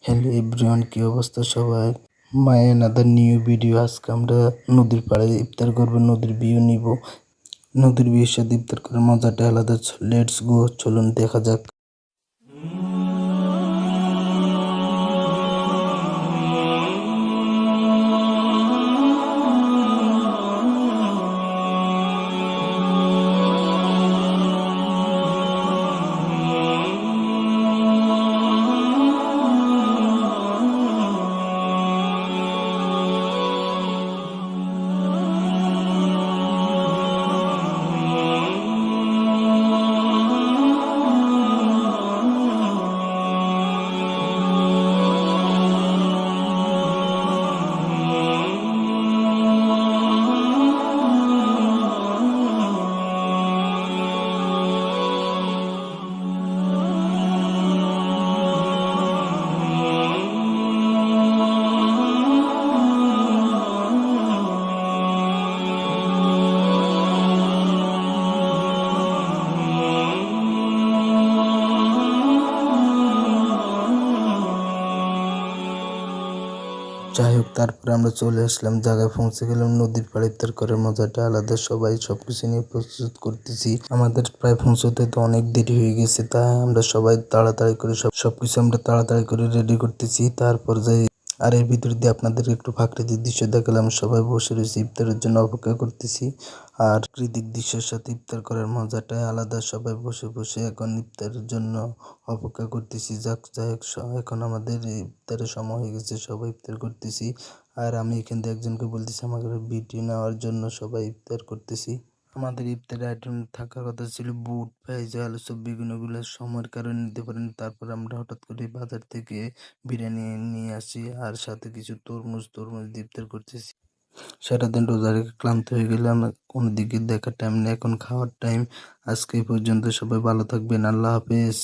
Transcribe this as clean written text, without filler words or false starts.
Hello everyone, কি অবস্থা সবাই? My another new video. আজকে আমরা নদীর পাড়ে ইফতার করবো, নদীর ভিউ নিব। নদীর ভিউর সাথে ইফতার করার মজাটা আলাদা। লেটস গো, চলুন দেখা যাক। যাই হোক, তারপরে আমরা চলে আসলাম, জায়গায় পৌঁছে গেলাম। নদীর পাড়ে ইফতার করার মজাটা আলাদা। সবাই সবকিছু নিয়ে প্রস্তুত করতেছি। আমাদের প্রায় পৌঁছতে তো অনেক দেরি হয়ে গেছে, তাই আমরা সবাই তাড়াতাড়ি করে সবকিছু আমরা তাড়াতাড়ি করে রেডি করতেছি। তারপর যাই, আর এর ভিতর দিয়ে আপনাদের একটু প্রাকৃতিক দৃশ্য দেখালাম। সবাই বসে রয়েছে, ইফতারের জন্য অপেক্ষা করতেছি। আর প্রাকৃতিক দৃশ্যের সাথে ইফতার করার মজাটাই আলাদা। সবাই বসে বসে এখন ইফতারের জন্য অপেক্ষা করতেছি। যাই হোক, এখন আমাদের ইফতারের সময় হয়ে গেছে, সবাই ইফতার করতেছি। আর আমি এখান থেকে একজনকে বলতেছি আমাকে ভিডিও নেওয়ার জন্য। সবাই ইফতার করতেছি। আমাদের ইফতারের আইটেম থাকার কথা ছিল বুট, পেঁয়াজ, আলু চপ, বেগুনগুলো সময়ের কারণে নিতে পারেন। তারপর আমরা হঠাৎ করে বাজার থেকে বিরিয়ানি নিয়ে আসি, আর সাথে কিছু তরমুজ দিয়ে ইফতার করতেছি। সারাদিন রোজা রেখে ক্লান্ত হয়ে গেলাম, কোনো দিকে দেখার টাইম নেই, এখন খাওয়ার টাইম। আজকে এই পর্যন্ত, সবাই ভালো থাকবেন, আল্লাহ হাফেজ।